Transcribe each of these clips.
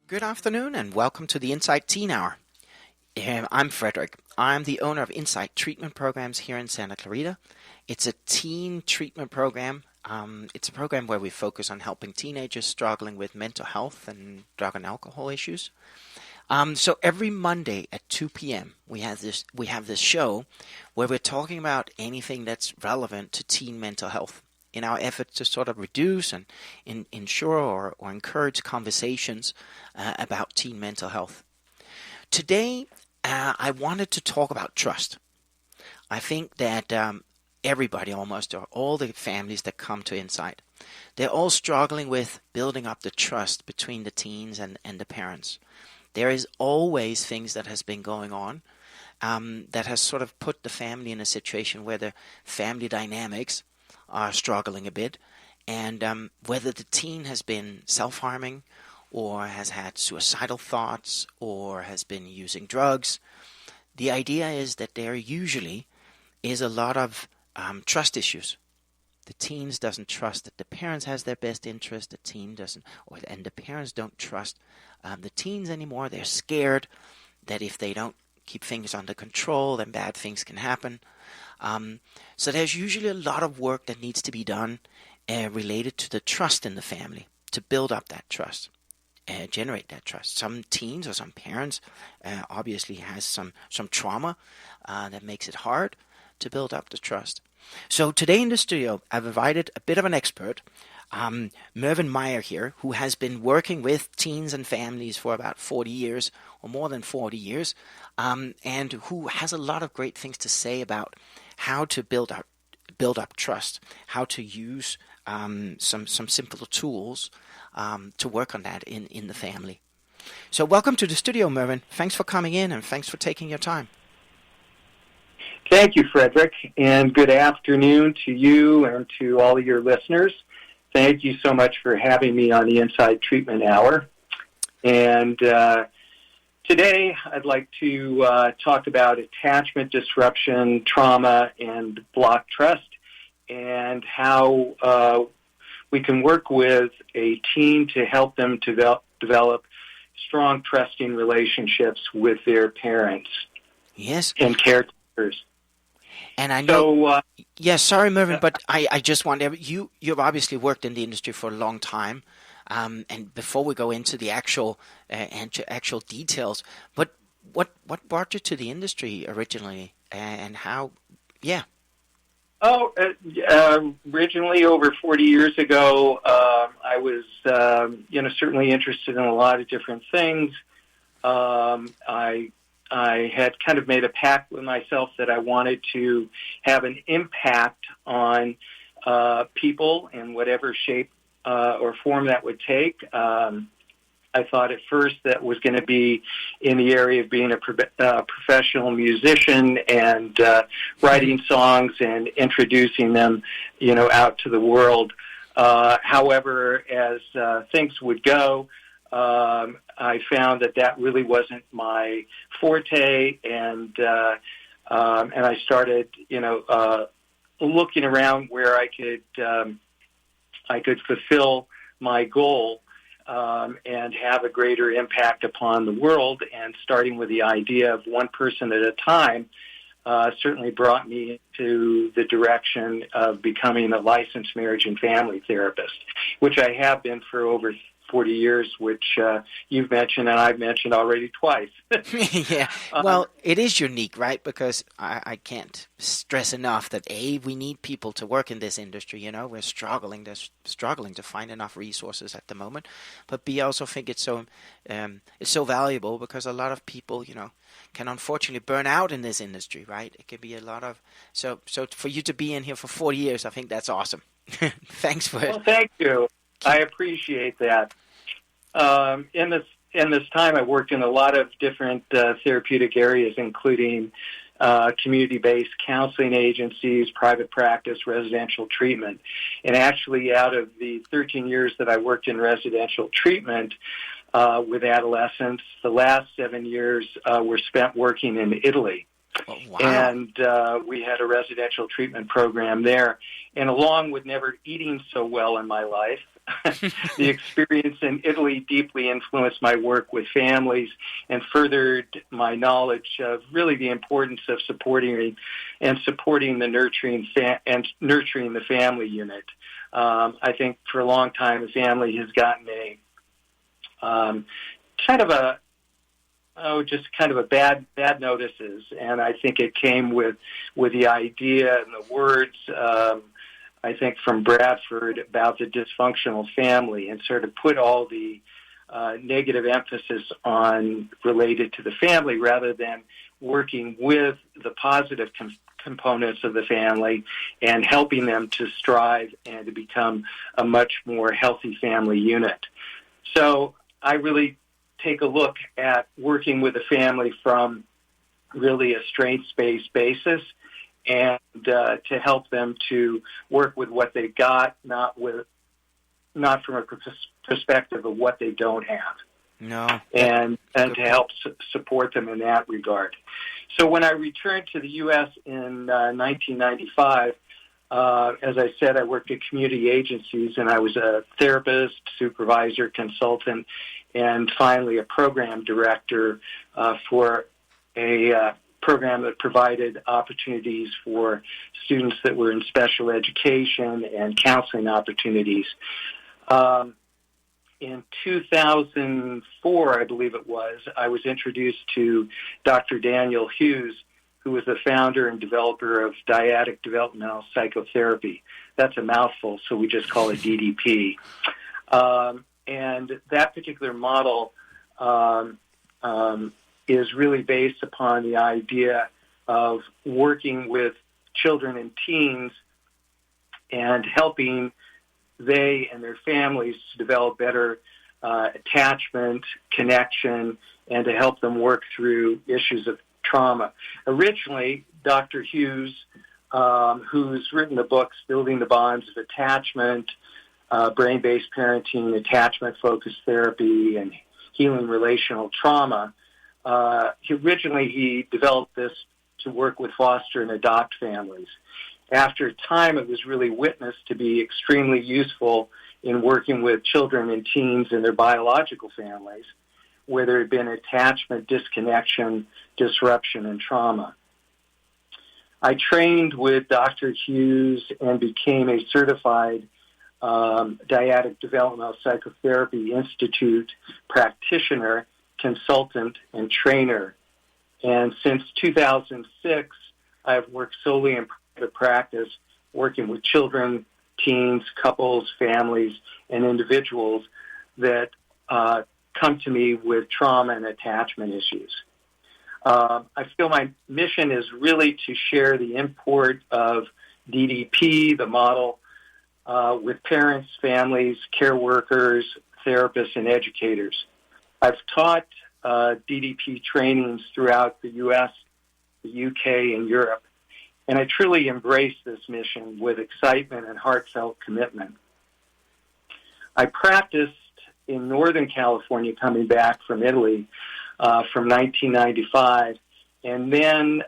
Good afternoon and welcome to the Insight Teen Hour. I'm Frederik. I'm the owner of Insight Treatment Programs here in Santa Clarita. It's a teen treatment program. It's a program where we focus on helping teenagers struggling with mental health and drug and alcohol issues. So every Monday at 2 p.m. we have this show where we're talking about anything that's relevant to teen mental health in our efforts to sort of reduce and ensure or encourage conversations about teen mental health. Today, I wanted to talk about trust. I think that everybody almost, or all the families that come to Insight, they're all struggling with building up the trust between the teens and the parents. There is always things that has been going on that has sort of put the family in a situation where the family dynamics are struggling a bit, and whether the teen has been self-harming or has had suicidal thoughts or has been using drugs, the idea is that there usually is a lot of trust issues. The teens doesn't trust that the parents has their best interest. The teen doesn't, and the parents don't trust the teens anymore. They're scared that if they don't keep things under control, then bad things can happen. So there's usually a lot of work that needs to be done related to the trust in the family to build up that trust, generate that trust. Some teens or some parents obviously has some trauma that makes it hard to build up the trust. So today in the studio, I've invited a bit of an expert, Mervin Meyer here, who has been working with teens and families for about 40 years or more than 40 years, and who has a lot of great things to say about how to build up trust, how to use some simple tools to work on that in the family. So welcome to the studio, Mervin. Thanks for coming in and thanks for taking your time. Thank you, Frederik, and good afternoon to you and to all of your listeners. Thank you so much for having me on the Insight Treatment Hour. And today I'd like to talk about attachment disruption, trauma, and block trust, and how we can work with a teen to help them to develop strong, trusting relationships with their parents. Yes. And caregivers. And I know, sorry, Mervin, but I just wonder, you've obviously worked in the industry for a long time, and before we go into the actual details, but what brought you to the industry originally, and how? Yeah. Oh, originally over 40 years ago, I was certainly interested in a lot of different things. I had kind of made a pact with myself that I wanted to have an impact on people in whatever shape or form that would take. I thought at first that was going to be in the area of being a professional musician and writing songs and introducing them, out to the world. However, as things would go, I found that really wasn't my forte, and I started, looking around where I could fulfill my goal and have a greater impact upon the world. And starting with the idea of one person at a time certainly brought me to the direction of becoming a licensed marriage and family therapist, which I have been for over 40 years, which you've mentioned and I've mentioned already twice. Yeah, well, it is unique, right? Because I can't stress enough that we need people to work in this industry. We're struggling to find enough resources at the moment. But B, I also think it's so valuable because a lot of people, can unfortunately burn out in this industry, right? It can be a lot of so for you to be in here for 40 years, I think that's awesome. Thanks for it. Well, thank you. I appreciate that. In this time, I worked in a lot of different therapeutic areas, including community-based counseling agencies, private practice, residential treatment. And actually, out of the 13 years that I worked in residential treatment with adolescents, the last 7 years were spent working in Italy. Oh, wow. And we had a residential treatment program there. And along with never eating so well in my life, The experience in Italy deeply influenced my work with families and furthered my knowledge of really the importance of supporting the nurturing the family unit. I think for a long time the family has gotten a kind of a bad notices, and I think it came with the idea and the words, I think from Bradford, about the dysfunctional family, and sort of put all the negative emphasis on related to the family rather than working with the positive components of the family and helping them to strive and to become a much more healthy family unit. So I really take a look at working with the family from really a strengths-based basis, and to help them to work with what they've got, not from a perspective of what they don't have. No. And to help support them in that regard. So when I returned to the U.S. in 1995, as I said, I worked at community agencies, and I was a therapist, supervisor, consultant, and finally a program director for a program that provided opportunities for students that were in special education and counseling opportunities. In 2004, I believe it was, I was introduced to Dr. Daniel Hughes, who was the founder and developer of dyadic developmental psychotherapy. That's a mouthful, so we just call it DDP. And that particular model is really based upon the idea of working with children and teens and helping they and their families to develop better attachment, connection, and to help them work through issues of trauma. Originally, Dr. Hughes, who's written the books Building the Bonds of Attachment, Brain-Based Parenting, Attachment-Focused Therapy, and Healing Relational Trauma, he developed this to work with foster and adopt families. After time, it was really witnessed to be extremely useful in working with children and teens and their biological families, where there had been attachment, disconnection, disruption, and trauma. I trained with Dr. Hughes and became a certified Dyadic Developmental Psychotherapy Institute practitioner, consultant, and trainer. And since 2006, I've worked solely in private practice, working with children, teens, couples, families, and individuals that come to me with trauma and attachment issues. I feel my mission is really to share the import of DDP, the model, with parents, families, care workers, therapists, and educators. I've taught DDP trainings throughout the U.S., the U.K., and Europe, and I truly embrace this mission with excitement and heartfelt commitment. I practiced in Northern California coming back from Italy from 1995, and then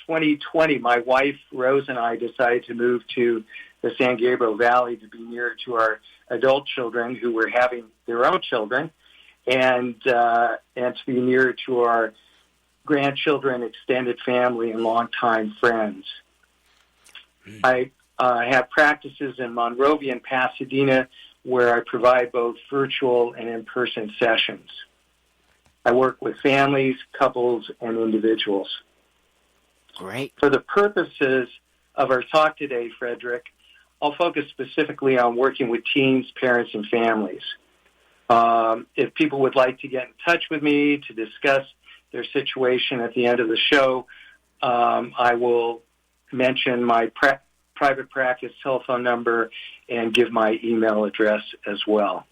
2020, my wife, Rose, and I decided to move to the San Gabriel Valley to be nearer to our adult children who were having their own children, and to be nearer to our grandchildren, extended family, and longtime friends. I have practices in Monrovia and Pasadena where I provide both virtual and in-person sessions. I work with families, couples, and individuals. Great. For the purposes of our talk today, Frederik, I'll focus specifically on working with teens, parents, and families. If people would like to get in touch with me to discuss their situation at the end of the show, I will mention my private practice telephone number and give my email address as well.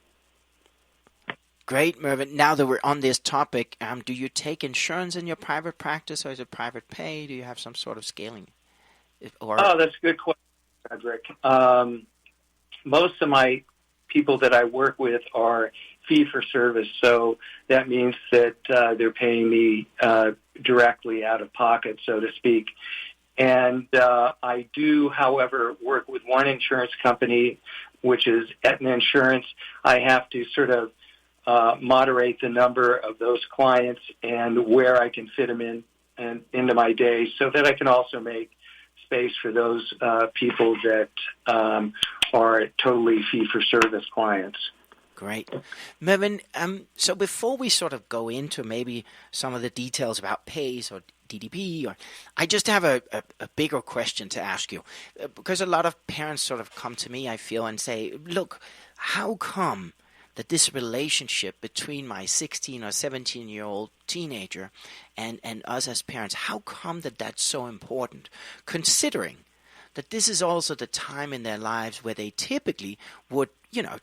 Great, Mervin. Now that we're on this topic, do you take insurance in your private practice, or is it private pay? Do you have some sort of scaling? Oh, that's a good question, Frederik. Most of my people that I work with are fee-for-service, so that means that they're paying me directly out of pocket, so to speak. And I do, however, work with one insurance company which is Aetna Insurance, I have to sort of moderate the number of those clients and where I can fit them in and into my day, so that I can also make space for those people that are totally fee-for-service clients. Great. Mervin, so before we sort of go into maybe some of the details about P.A.C.E or DDP, I just have a bigger question to ask you, because a lot of parents sort of come to me, I feel, and say, look, how come that this relationship between my 16 or 17-year-old teenager and us as parents, how come that that's so important, considering that this is also the time in their lives where they typically would,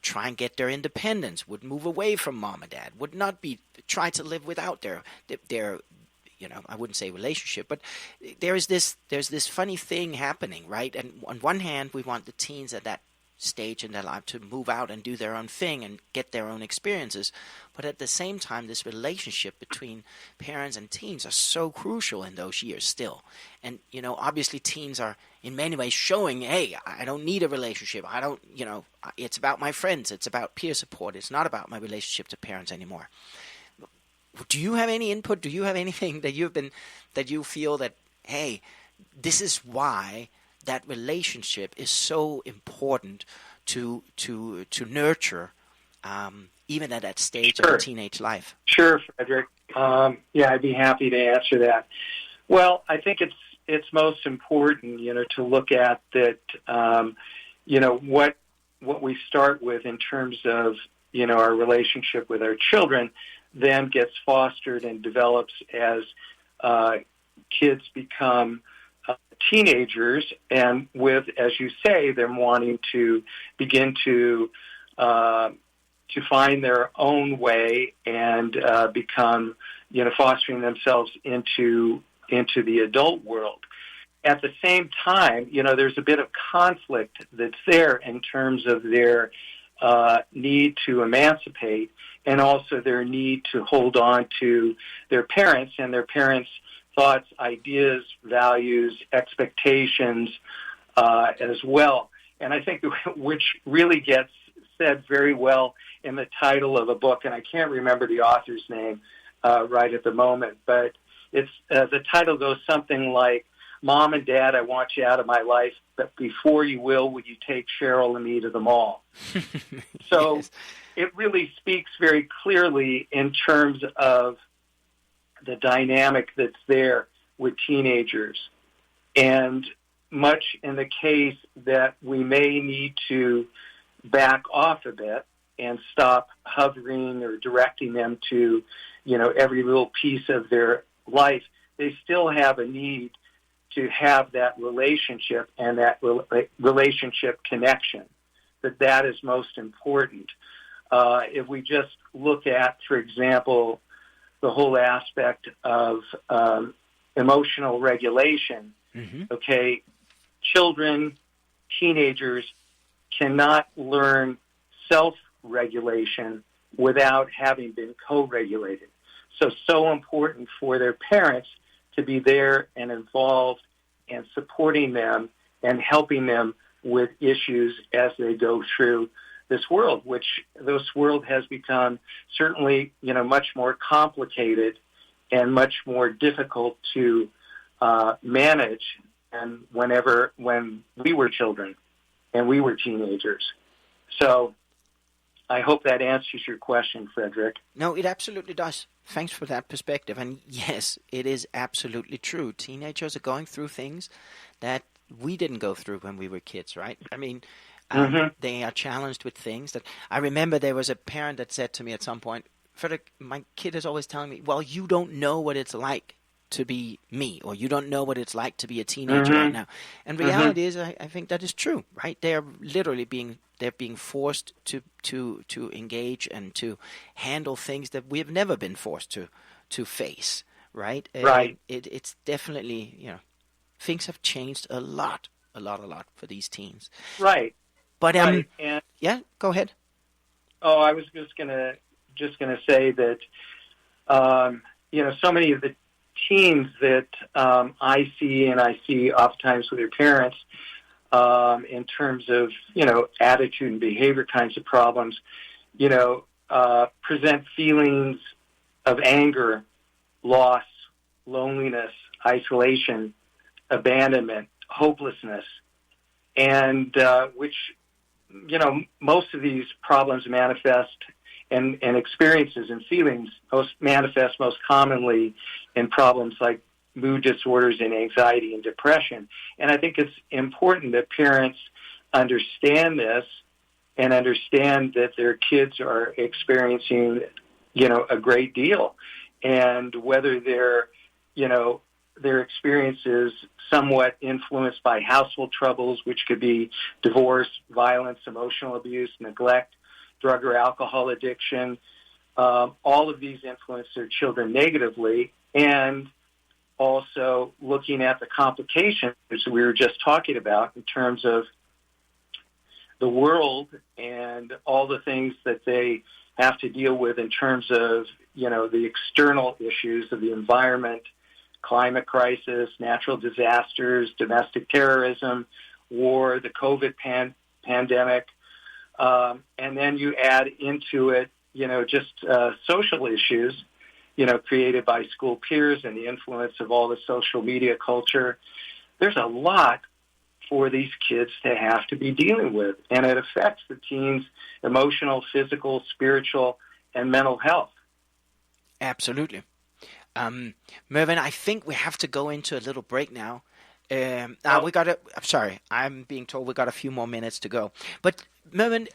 try and get their independence, would move away from mom and dad, would not try to live without their I wouldn't say relationship, but there's this funny thing happening, right? And on one hand, we want the teens at that stage in their life to move out and do their own thing and get their own experiences. But at the same time, this relationship between parents and teens are so crucial in those years still. And, obviously teens are in many ways showing, hey, I don't need a relationship. I don't, it's about my friends. It's about peer support. It's not about my relationship to parents anymore. Do you have any input? Do you have anything that you feel that, hey, this is why that relationship is so important to nurture, even at that stage of teenage life? Sure, Frederik. I'd be happy to answer that. Well, I think it's most important, to look at that, what we start with in terms of, our relationship with our children then gets fostered and develops as kids become teenagers, and with, as you say, them wanting to begin to find their own way and become, fostering themselves into the adult world. At the same time, there's a bit of conflict that's there in terms of their need to emancipate and also their need to hold on to their parents and their parents' thoughts, ideas, values, expectations as well. And I think which really gets said very well in the title of a book, and I can't remember the author's name right at the moment, but it's the title goes something like, Mom and Dad, I want you out of my life, but before you will you take Cheryl and me to the mall? So yes. It really speaks very clearly in terms of the dynamic that's there with teenagers. And much in the case that we may need to back off a bit and stop hovering or directing them to, every little piece of their life, they still have a need to have that relationship and that relationship connection, that is most important. If we just look at, for example, the whole aspect of emotional regulation, okay, children, teenagers cannot learn self-regulation without having been co-regulated. So important for their parents to be there and involved and supporting them and helping them with issues as they go through this world, which this world has become certainly, much more complicated and much more difficult to manage than when we were children and we were teenagers. So I hope that answers your question, Frederik. No, it absolutely does. Thanks for that perspective. And yes, it is absolutely true. Teenagers are going through things that we didn't go through when we were kids, right? I mean, they are challenged with things that I remember there was a parent that said to me at some point, Frederik, my kid is always telling me, well, you don't know what it's like to be me, or you don't know what it's like to be a teenager right now. And reality is, I think that is true, right? They are literally being forced to engage and to handle things that we have never been forced to face, right? Right. It's definitely, things have changed a lot for these teens. Right. But right. And, yeah, go ahead. Oh, I was just gonna say that so many of the teens that I see oftentimes with their parents, in terms of, attitude and behavior kinds of problems, present feelings of anger, loss, loneliness, isolation, abandonment, hopelessness, and which, most of these problems manifest and experiences and feelings manifest most commonly in problems like mood disorders and anxiety and depression. And I think it's important that parents understand this and understand that their kids are experiencing, a great deal. And whether their experience is somewhat influenced by household troubles, which could be divorce, violence, emotional abuse, neglect, drug or alcohol addiction, all of these influence their children negatively. And also looking at the complications we were just talking about in terms of the world and all the things that they have to deal with in terms of, the external issues of the environment, climate crisis, natural disasters, domestic terrorism, war, the COVID pandemic. And then you add into it, just social issues, created by school peers and the influence of all the social media culture. There's a lot for these kids to have to be dealing with, and it affects the teens' emotional, physical, spiritual, and mental health. Absolutely. Mervin, I think we have to go into a little break now. I'm being told we got a few more minutes to go. But Mervin,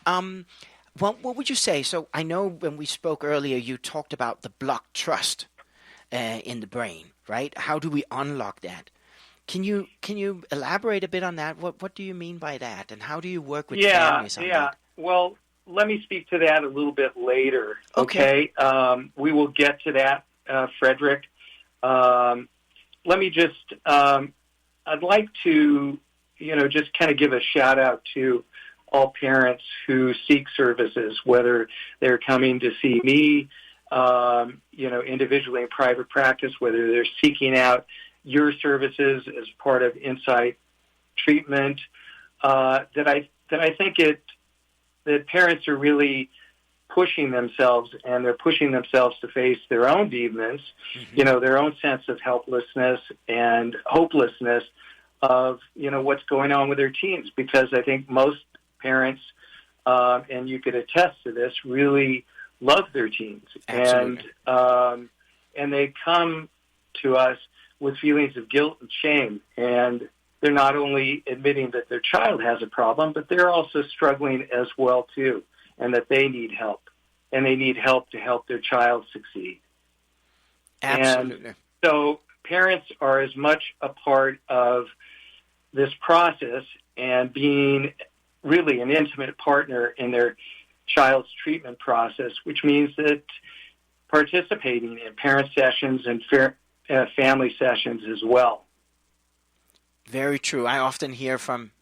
what would you say? So I know when we spoke earlier, you talked about the blocked trust in the brain, right? How do we unlock that? Can you elaborate a bit on that? What do you mean by that, and how do you work with families on that? Well, let me speak to that a little bit later. Okay. We will get to that, Frederik. Let me just. I'd like to, just kind of give a shout out to all parents who seek services, whether they're coming to see me, individually in private practice, whether they're seeking out your services as part of Insight treatment. That I think that parents are really pushing themselves, and they're pushing themselves to face their own demons, their own sense of helplessness and hopelessness of, what's going on with their teens. Because I think most parents, and you could attest to this, really love their teens. Absolutely. And they come to us with feelings of guilt and shame. And they're not only admitting that their child has a problem, but they're also struggling as well, too, and that they need help. And they need help to help their child succeed. Absolutely. And so parents are as much a part of this process and being really an intimate partner in their child's treatment process, which means that participating in parent sessions and family sessions as well. Very true. I often hear from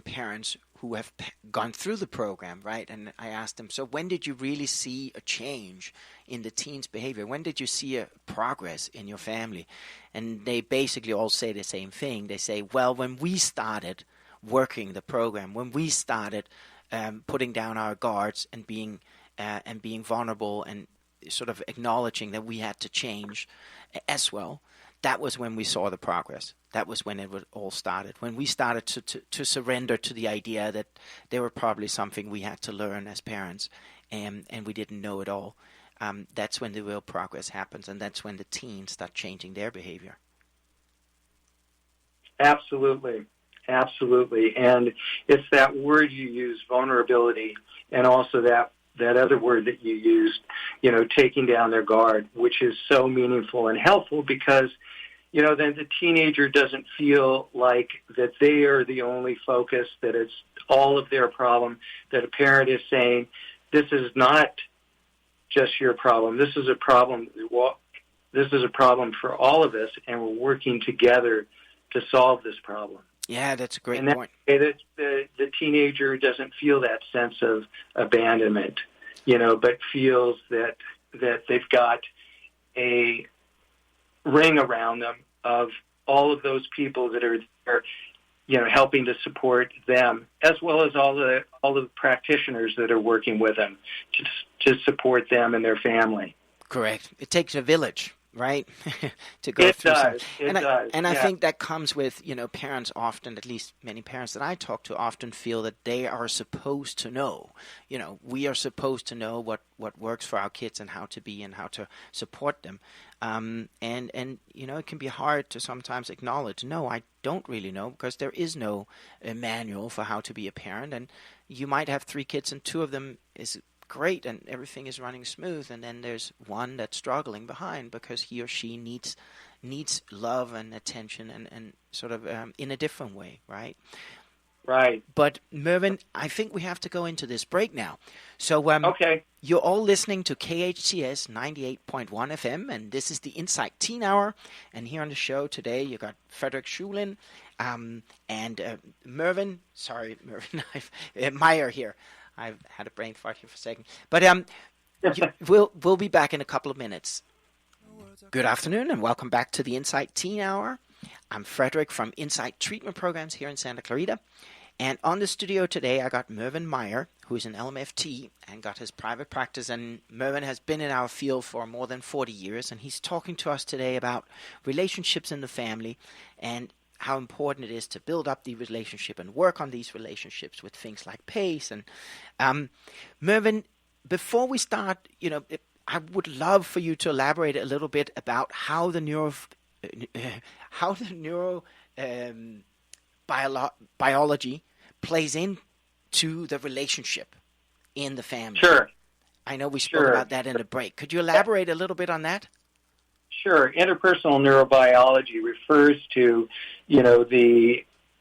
parents who have gone through the program, right? And I ask them, so when did you really see a change in the teen's behavior? When did you see a progress in your family? And they basically all say the same thing. They say, well, when we started working the program, when we started putting down our guards and being vulnerable and sort of acknowledging that we had to change as well, that was when we saw the progress. That was when it all started. When we started to surrender to the idea that there were probably something we had to learn as parents, and we didn't know it all. That's when the real progress happens, and that's when the teens start changing their behavior. Absolutely. Absolutely. And it's that word you use, vulnerability, and also that other word that you used, taking down their guard, which is so meaningful and helpful because, then the teenager doesn't feel like that they are the only focus, that it's all of their problem, that a parent is saying, this is not just your problem. This is a problem. This is a problem for all of us, and we're working together to solve this problem. Yeah, that's a great point. The teenager doesn't feel that sense of abandonment, but feels that they've got a ring around them of all of those people that are there, helping to support them, as well as all the practitioners that are working with them to support them and their family. Correct. It takes a village, right? To go through does. It does. I think that comes with, parents often, at least many parents that I talk to often feel that they are supposed to know. We are supposed to know what works for our kids and how to be and how to support them. And it can be hard to sometimes acknowledge, no, I don't really know, because there is no manual for how to be a parent. And you might have 3 kids and 2 of them is great and everything is running smooth, and then there's one that's struggling behind because he or she needs love and attention and sort of in a different way, right? Right. But Mervin, I think we have to go into this break now. So okay. You're all listening to KHTS 98.1 FM, and this is the Insight Teen Hour. And here on the show today, you got Frederik and Mervin. Sorry, Mervin, Meyer here. I've had a brain fart here for a second. But we'll be back in a couple of minutes. Good afternoon and welcome back to the Insight Teen Hour. I'm Frederik from Insight Treatment Programs here in Santa Clarita. And on the studio today, I got Mervin Meyer, who is an LMFT and got his private practice. And Mervin has been in our field for more than 40 years. And he's talking to us today about relationships in the family and how important it is to build up the relationship and work on these relationships with things like P.A.C.E. And Mervin, before we start, I would love for you to elaborate a little bit about how the biology plays into the relationship in the family. Sure. I know we spoke about that in the break. Could you elaborate a little bit on that? Sure. Interpersonal neurobiology refers to,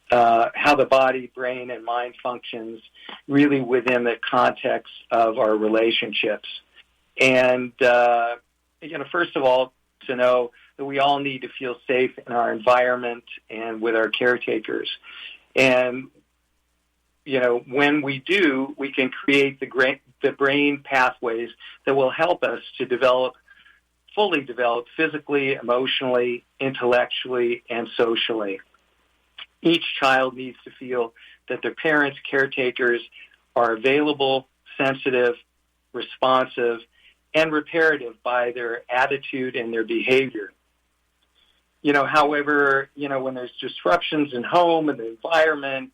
how the body, brain, and mind functions really within the context of our relationships. And, first of all, to know that we all need to feel safe in our environment and with our caretakers. And, when we do, we can create the brain pathways that will help us to fully develop physically, emotionally, intellectually, and socially. Each child needs to feel that their parents, caretakers, are available, sensitive, responsive, and reparative by their attitude and their behavior. However, when there's disruptions in home and the environment,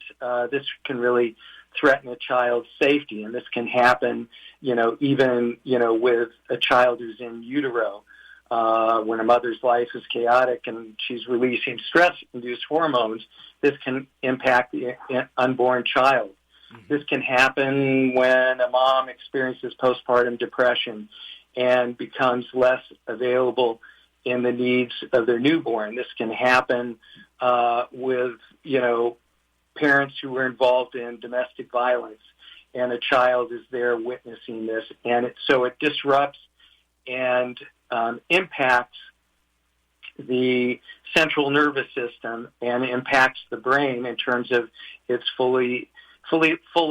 this can really threaten a child's safety, and this can happen, even, with a child who's in utero. When a mother's life is chaotic and she's releasing stress-induced hormones, this can impact the unborn child. Mm-hmm. This can happen when a mom experiences postpartum depression and becomes less available in the needs of their newborn. This can happen with, parents who were involved in domestic violence, and a child is there witnessing this. And so it disrupts and impacts the central nervous system and impacts the brain in terms of its full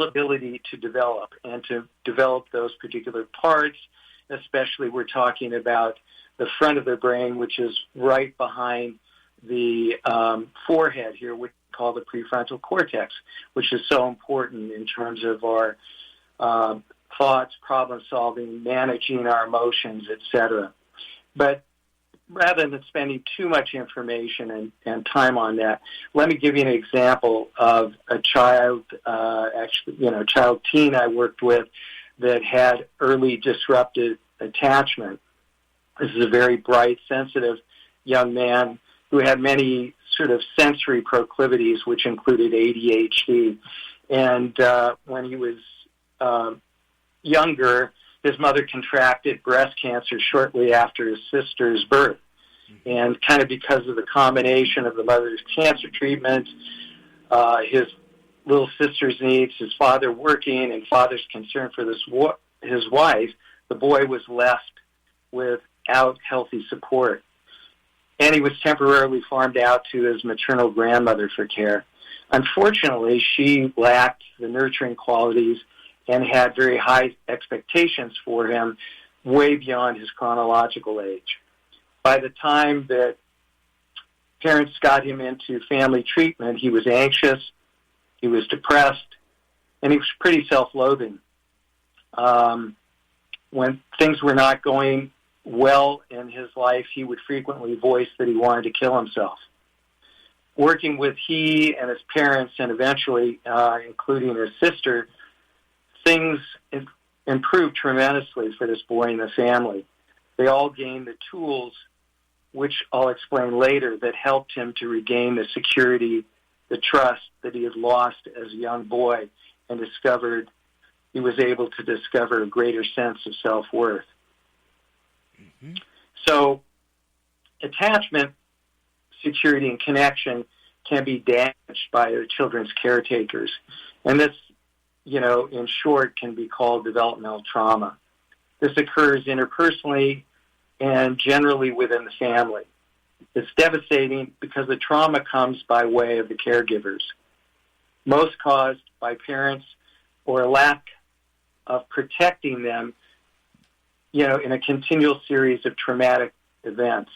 ability to develop and to develop those particular parts. Especially, we're talking about the front of the brain, which is right behind the forehead here, which we call the prefrontal cortex, which is so important in terms of our thoughts, problem solving, managing our emotions, etc. But rather than spending too much information and time on that, let me give you an example of a child, child teen I worked with that had early disrupted attachment. This is a very bright, sensitive young man who had many sort of sensory proclivities, which included ADHD. And when he was younger, his mother contracted breast cancer shortly after his sister's birth. And kind of because of the combination of the mother's cancer treatment, his little sister's needs, his father working, and father's concern for his wife, the boy was left without healthy support. And he was temporarily farmed out to his maternal grandmother for care. Unfortunately, she lacked the nurturing qualities and had very high expectations for him, way beyond his chronological age. By the time that parents got him into family treatment, he was anxious, he was depressed, and he was pretty self-loathing. When things were not going well in his life, he would frequently voice that he wanted to kill himself. Working with he and his parents, and eventually including his sister, things improved tremendously for this boy and the family. They all gained the tools, which I'll explain later, that helped him to regain the security, the trust that he had lost as a young boy, and he was able to discover a greater sense of self-worth. Mm-hmm. So attachment, security, and connection can be damaged by the children's caretakers. And this, in short, can be called developmental trauma. This occurs interpersonally and generally within the family. It's devastating because the trauma comes by way of the caregivers, most caused by parents or a lack of protecting them, in a continual series of traumatic events.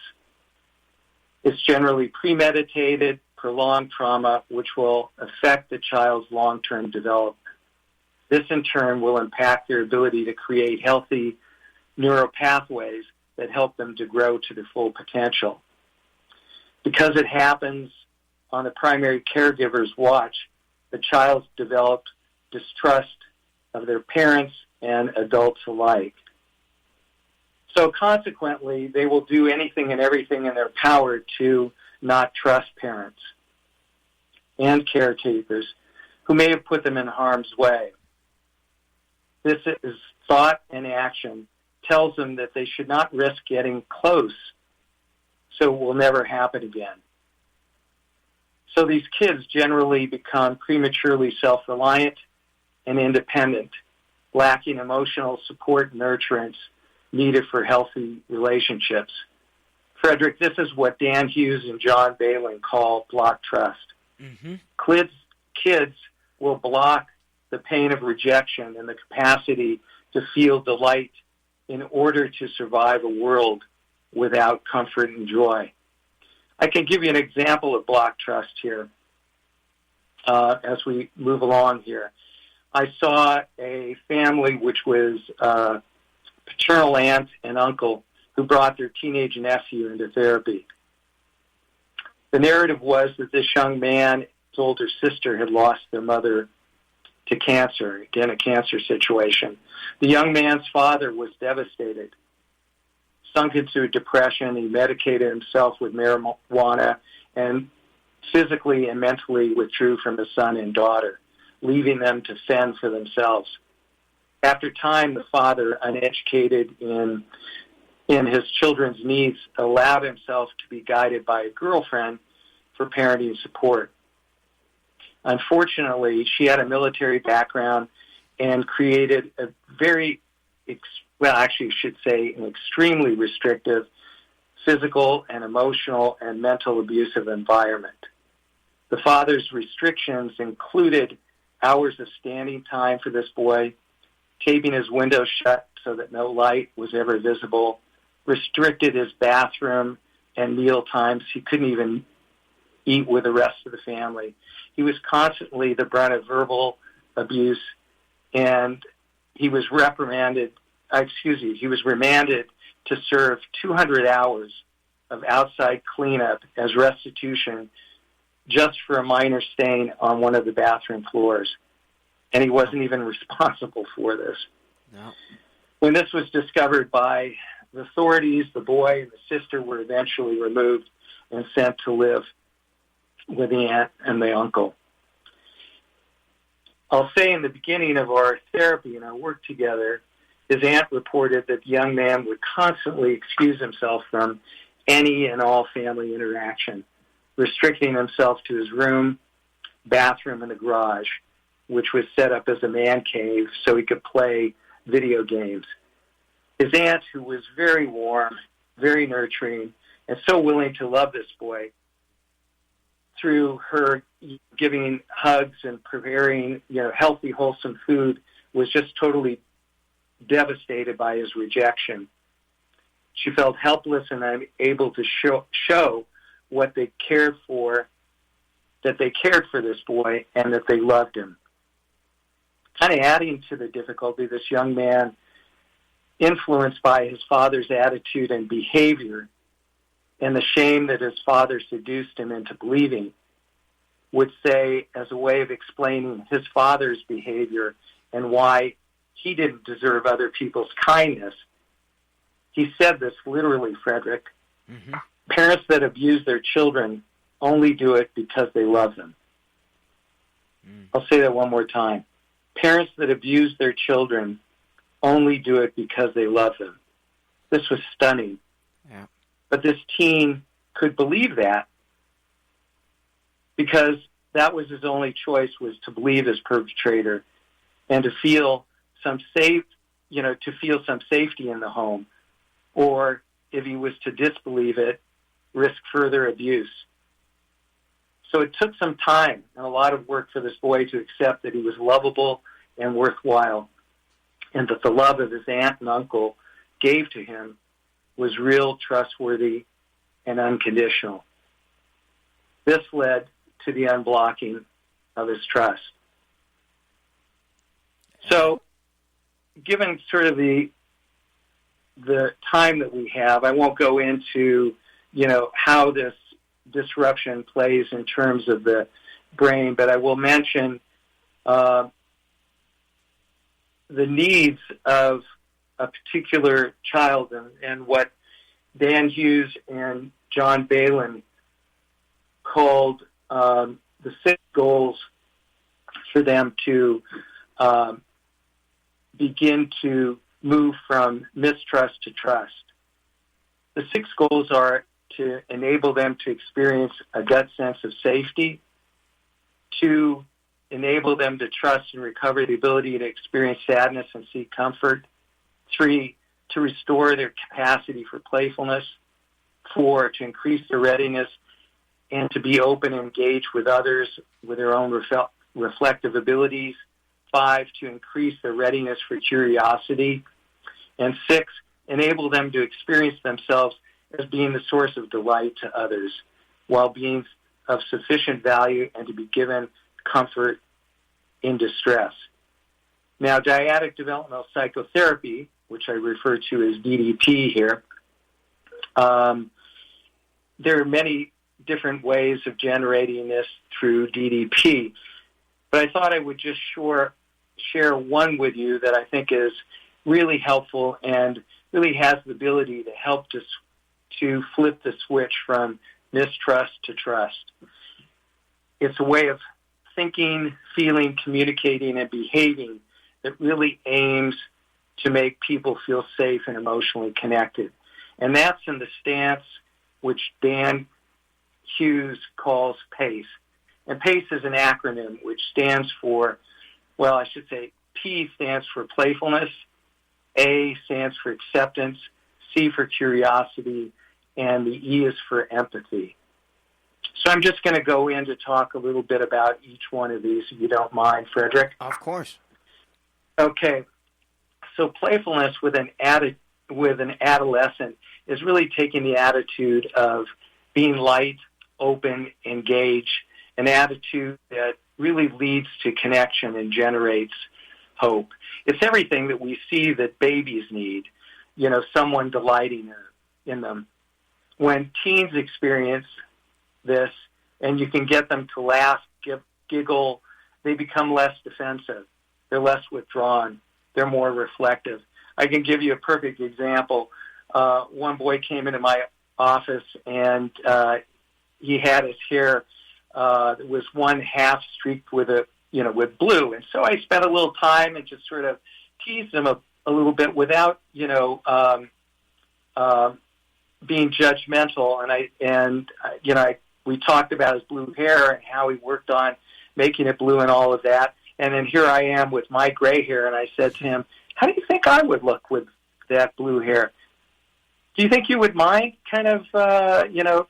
It's generally premeditated, prolonged trauma, which will affect the child's long-term development. This, in turn, will impact their ability to create healthy neural pathways that help them to grow to their full potential. Because it happens on the primary caregiver's watch, the child's developed distrust of their parents and adults alike. So consequently, they will do anything and everything in their power to not trust parents and caretakers who may have put them in harm's way. This is thought and action tells them that they should not risk getting close, so it will never happen again. So these kids generally become prematurely self-reliant and independent, lacking emotional support and nurturance needed for healthy relationships. Frederik, this is what Dan Hughes and John Balin call block trust. Mm-hmm. Kids will block the pain of rejection and the capacity to feel delight in order to survive a world without comfort and joy. I can give you an example of block trust here as we move along here. I saw a family which was paternal aunt and uncle who brought their teenage nephew into therapy. The narrative was that this young man, his older sister, had lost their mother to cancer, again, a cancer situation. The young man's father was devastated, sunk into a depression. He medicated himself with marijuana and physically and mentally withdrew from his son and daughter, leaving them to fend for themselves. After time, the father, uneducated in his children's needs, allowed himself to be guided by a girlfriend for parenting support. Unfortunately, she had a military background and created a an extremely restrictive physical and emotional and mental abusive environment. The father's restrictions included hours of standing time for this boy, taping his window shut so that no light was ever visible, restricted his bathroom and meal times. He couldn't even eat with the rest of the family. He was constantly the brunt of verbal abuse, and he was remanded to serve 200 hours of outside cleanup as restitution just for a minor stain on one of the bathroom floors. And he wasn't even responsible for this. No. When this was discovered by the authorities, the boy and the sister were eventually removed and sent to live with the aunt and the uncle. I'll say in the beginning of our therapy and our work together, his aunt reported that the young man would constantly excuse himself from any and all family interaction, restricting himself to his room, bathroom, and the garage, which was set up as a man cave so he could play video games. His aunt, who was very warm, very nurturing, and so willing to love this boy, through her giving hugs and preparing, healthy, wholesome food, was just totally devastated by his rejection. She felt helpless and unable to show what they cared for, that they cared for this boy and that they loved him. Kind of adding to the difficulty, this young man, influenced by his father's attitude and behavior and the shame that his father seduced him into believing, would say, as a way of explaining his father's behavior and why he didn't deserve other people's kindness, he said this literally, Frederik, parents that abuse their children only do it because they love them. I'll say that one more time. Parents that abuse their children only do it because they love them. This was stunning. Yeah. But this teen could believe that because that was his only choice, was to believe his perpetrator and to feel some safety in the home, or if he was to disbelieve it, risk further abuse. So it took some time and a lot of work for this boy to accept that he was lovable and worthwhile, and that the love of his aunt and uncle gave to him was real, trustworthy, and unconditional. This led to the unblocking of his trust. So, given sort of the time that we have, I won't go into, how this disruption plays in terms of the brain, but I will mention the needs of a particular child and what Dan Hughes and John Balin called the 6 goals for them to begin to move from mistrust to trust. The 6 goals are to enable them to experience a gut sense of safety, to enable them to trust and recover the ability to experience sadness and seek comfort, 3, to restore their capacity for playfulness, 4, to increase their readiness and to be open and engage with others with their own reflective abilities, 5, to increase their readiness for curiosity, and 6, enable them to experience themselves as being the source of delight to others while being of sufficient value and to be given comfort in distress. Now, dyadic developmental psychotherapy, which I refer to as DDP here, there are many different ways of generating this through DDP, but I thought I would just share one with you that I think is really helpful and really has the ability to help to flip the switch from mistrust to trust. It's a way of thinking, feeling, communicating, and behaving that really aims to make people feel safe and emotionally connected. And that's in the stance which Dan Hughes calls P.A.C.E. And P.A.C.E. is an acronym which stands for, P stands for playfulness, A stands for acceptance, C for curiosity, and the E is for empathy. So I'm just going to go in to talk a little bit about each one of these, if you don't mind, Frederik. Of course. Okay. So playfulness with an adolescent is really taking the attitude of being light, open, engaged, an attitude that really leads to connection and generates hope. It's everything that we see that babies need, someone delighting in them. When teens experience this, and you can get them to laugh, giggle, they become less defensive. They're less withdrawn. They're more reflective. I can give you a perfect example. One boy came into my office, and he had his hair that was one half streaked with with blue. And so I spent a little time and just sort of teased him a little bit without, being judgmental. We talked about his blue hair and how he worked on making it blue and all of that. And then here I am with my gray hair, and I said to him, how do you think I would look with that blue hair? Do you think you would mind kind of,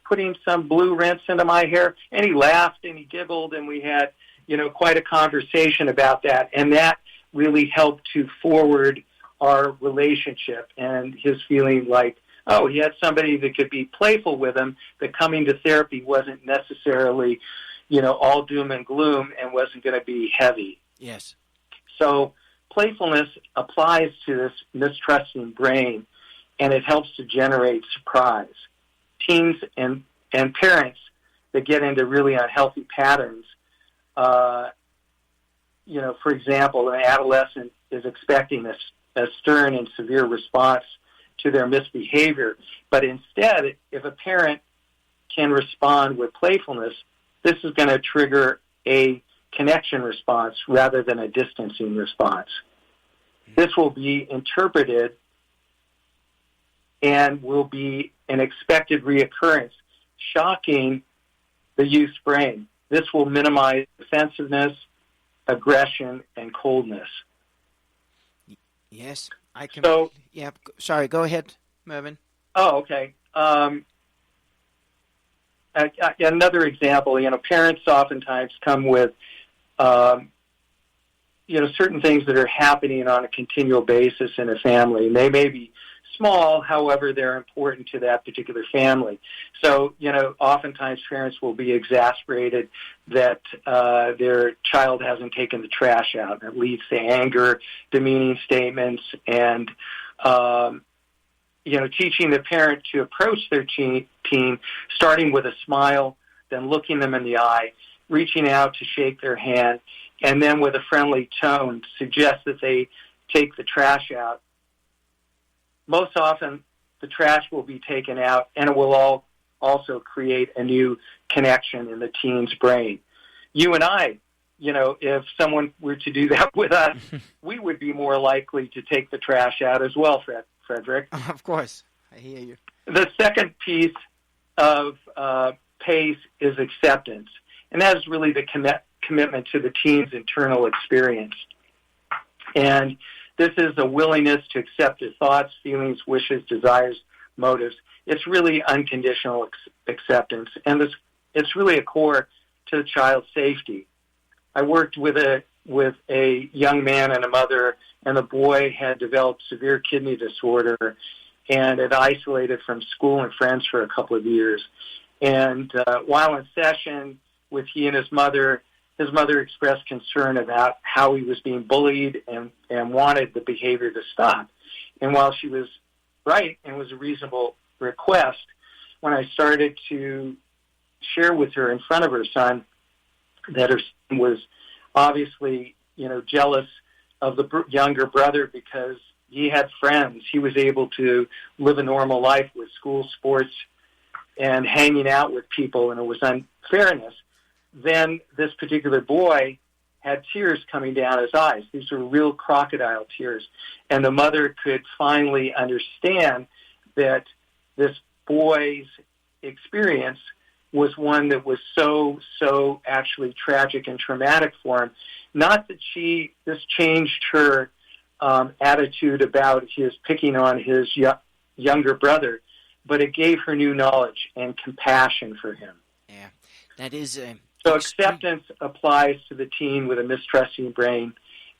putting some blue rinse into my hair? And he laughed and he giggled, and we had, quite a conversation about that. And that really helped to forward our relationship and his feeling like he had somebody that could be playful with him, that coming to therapy wasn't necessarily, all doom and gloom and wasn't going to be heavy. Yes. So playfulness applies to this mistrusting brain, and it helps to generate surprise. Teens and parents that get into really unhealthy patterns, for example, an adolescent is expecting a stern and severe response to their misbehavior, but instead, if a parent can respond with playfulness, this is going to trigger a connection response rather than a distancing response. This will be interpreted and will be an expected reoccurrence, shocking the youth's brain. This will minimize defensiveness, aggression, and coldness. Yes, I can. So, yeah, sorry, go ahead, Mervin. Oh, okay. Another example, parents oftentimes come with, certain things that are happening on a continual basis in a family. And they may be small, however, they're important to that particular family. So, oftentimes parents will be exasperated that their child hasn't taken the trash out. It leads to anger, demeaning statements, and, teaching the parent to approach their teen, starting with a smile, then looking them in the eye, reaching out to shake their hand, and then with a friendly tone suggest that they take the trash out. Most often, the trash will be taken out, and it will also create a new connection in the teen's brain. You and I, if someone were to do that with us, we would be more likely to take the trash out as well, Frederik. Of course. I hear you. The second piece of P.A.C.E. is acceptance, and that is really the commitment to the teen's internal experience. And this is a willingness to accept their thoughts, feelings, wishes, desires, motives. It's really unconditional acceptance, and it's really a core to the child's safety. I worked with a young man and a mother, and the boy had developed severe kidney disorder and had isolated from school and friends for a couple of years. And while in session with he and his mother expressed concern about how he was being bullied and wanted the behavior to stop. And while she was right and was a reasonable request, when I started to share with her in front of her son that her son was obviously, jealous of the younger brother because he had friends, he was able to live a normal life with school sports and hanging out with people, and it was unfairness, then this particular boy had tears coming down his eyes. These were real crocodile tears. And the mother could finally understand that this boy's experience was one that was so actually tragic and traumatic for him. Not that this changed her attitude about his picking on his younger brother, but it gave her new knowledge and compassion for him. Yeah, that is... So acceptance applies to the teen with a mistrusting brain,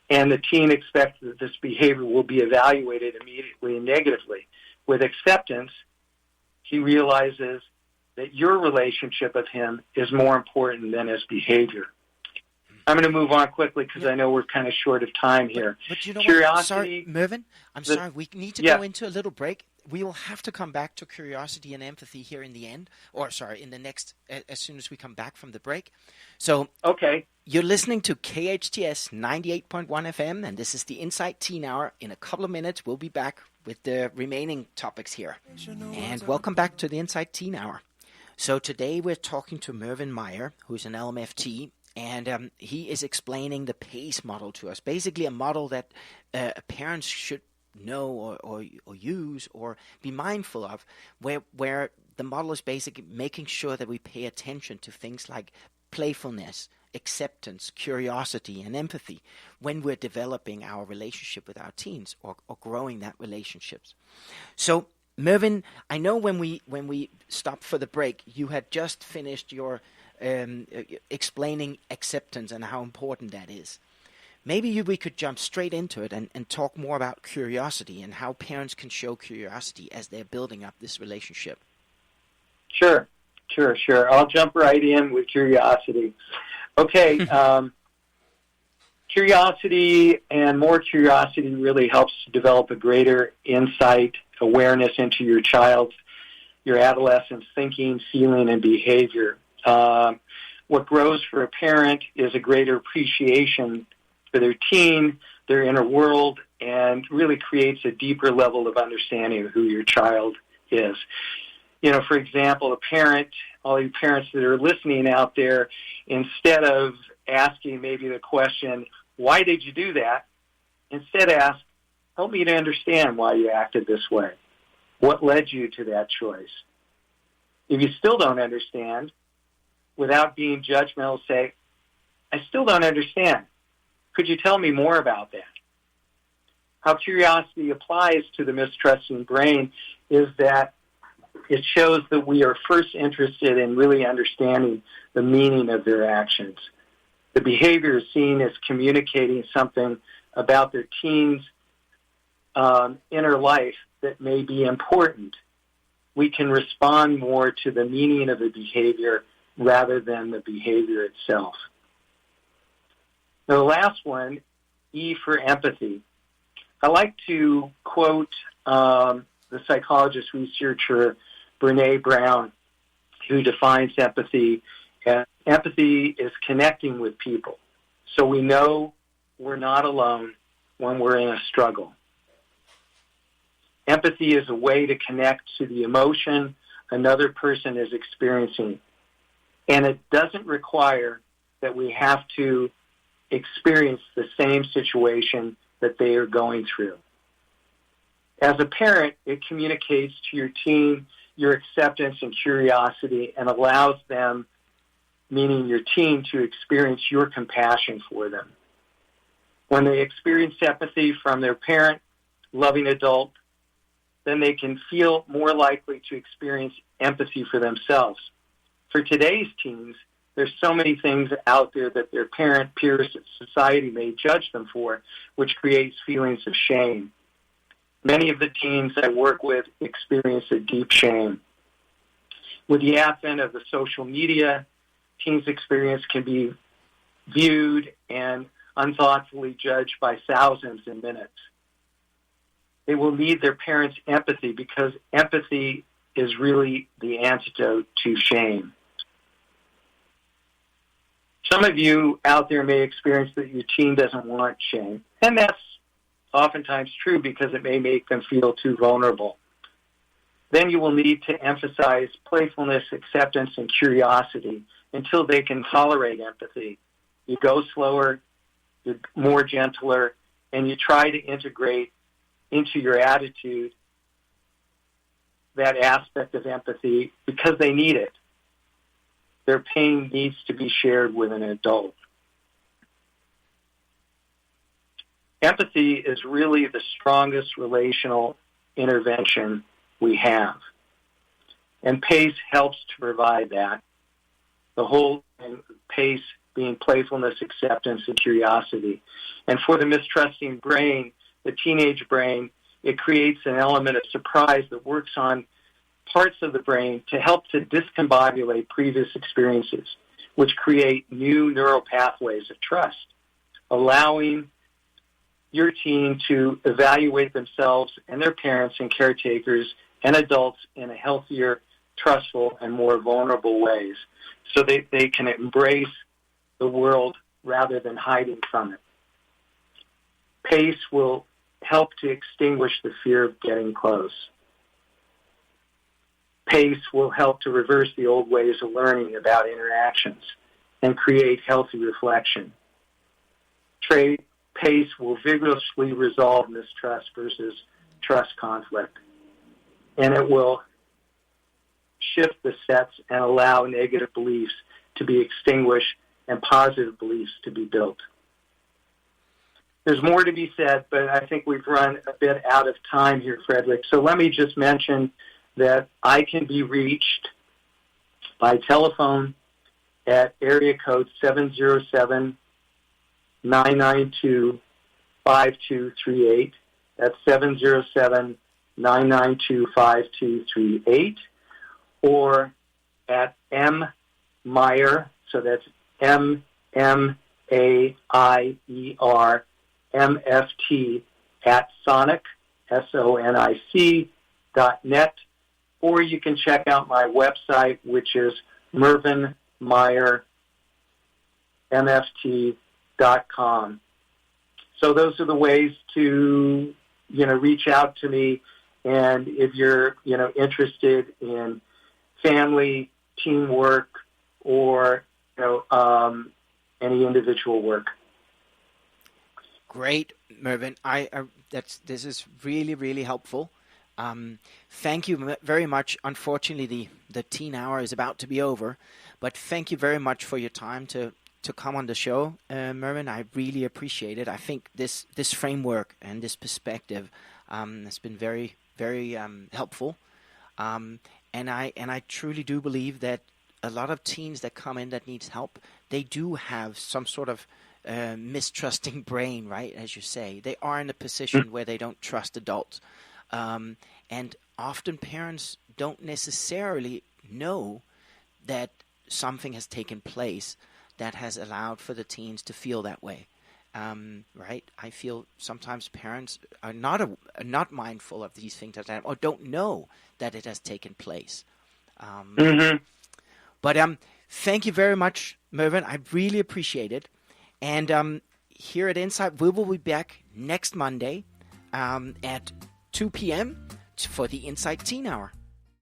and the teen expects that this behavior will be evaluated immediately and negatively. With acceptance, he realizes that your relationship with him is more important than his behavior. I'm going to move on quickly because I know we're kind of short of time here. But you know Curiosity, what? Sorry, Mervin, sorry. We need to go into a little break. We will have to come back to curiosity and empathy here in the end, in the next, as soon as we come back from the break. So, okay. You're listening to KHTS 98.1 FM, and this is the Insight Teen Hour. In a couple of minutes, we'll be back with the remaining topics here. And welcome back to the Insight Teen Hour. So today we're talking to Mervin Meyer, who's an LMFT, and he is explaining the P.A.C.E. model to us, basically a model that parents should know or use or be mindful of, where the model is basically making sure that we pay attention to things like playfulness, acceptance, curiosity, and empathy when we're developing our relationship with our teens or growing that relationships. So, Mervin, I know when we stopped for the break, you had just finished your explaining acceptance and how important that is. maybe we could jump straight into it and talk more about curiosity and how parents can show curiosity as they're building up this relationship. Sure. I'll jump right in with curiosity. Okay. Curiosity and more curiosity really helps to develop a greater insight, awareness into your adolescent's thinking, feeling, and behavior. What grows for a parent is a greater appreciation for their teen, their inner world, and really creates a deeper level of understanding of who your child is. For example, all you parents that are listening out there, instead of asking maybe the question, why did you do that? Instead ask, help me to understand why you acted this way. What led you to that choice? If you still don't understand, without being judgmental, say, I still don't understand. Could you tell me more about that? How curiosity applies to the mistrusting brain is that it shows that we are first interested in really understanding the meaning of their actions. The behavior is seen as communicating something about their teen's inner life that may be important. We can respond more to the meaning of the behavior rather than the behavior itself. Now, the last one, E for empathy. I like to quote the psychologist researcher Brene Brown, who defines empathy as empathy is connecting with people. So we know we're not alone when we're in a struggle. Empathy is a way to connect to the emotion another person is experiencing. And it doesn't require that we have to experience the same situation that they are going through. As a parent, it communicates to your teen your acceptance and curiosity and allows them, meaning your teen, to experience your compassion for them. When they experience empathy from their parent, loving adult, then they can feel more likely to experience empathy for themselves. For today's teens, there's so many things out there that their parent, peers, and society may judge them for, which creates feelings of shame. Many of the teens I work with experience a deep shame. With the advent of the social media, teens' experience can be viewed and unthoughtfully judged by thousands in minutes. They will need their parents' empathy because empathy is really the antidote to shame. Some of you out there may experience that your teen doesn't want shame, and that's oftentimes true because it may make them feel too vulnerable. Then you will need to emphasize playfulness, acceptance, and curiosity until they can tolerate empathy. You go slower, you're more gentler, and you try to integrate into your attitude that aspect of empathy because they need it. Their pain needs to be shared with an adult. Empathy is really the strongest relational intervention we have. And P.A.C.E helps to provide that. The whole P.A.C.E being playfulness, acceptance, and curiosity. And for the mistrusting brain, the teenage brain, it creates an element of surprise that works on parts of the brain to help to discombobulate previous experiences, which create new neural pathways of trust, allowing your teen to evaluate themselves and their parents and caretakers and adults in a healthier, trustful, and more vulnerable ways so they can embrace the world rather than hiding from it. P.A.C.E will help to extinguish the fear of getting close. P.A.C.E will help to reverse the old ways of learning about interactions and create healthy reflection. P.A.C.E will vigorously resolve mistrust versus trust conflict. And it will shift the sets and allow negative beliefs to be extinguished and positive beliefs to be built. There's more to be said, but I think we've run a bit out of time here, Frederik. So let me just mention that I can be reached by telephone at area code 707-888-5800. 707-992-5238. That's 707-992-5238. Or at M. Meier, so that's M-M-A-I-E-R, M-F-T, at Sonic, SONIC.net. Or you can check out my website, which is mervinmeyermft.com. So those are the ways to, reach out to me. And if you're, interested in family, teamwork, or, any individual work. Great, Mervin. This is really, really helpful. Thank you very much. Unfortunately, the teen hour is about to be over, but thank you very much for your time to come on the show, Mervin. I really appreciate it. I think this framework and this perspective has been very, very helpful. And I truly do believe that a lot of teens that come in that needs help, they do have some sort of mistrusting brain, right? As you say, they are in a position where they don't trust adults. And often parents don't necessarily know that something has taken place that has allowed for the teens to feel that way. Right? I feel sometimes parents are not mindful of these things or don't know that it has taken place. But thank you very much, Mervin. I really appreciate it. And here at Insight, we will be back next Monday at 2 p.m. for the Insight Teen Hour.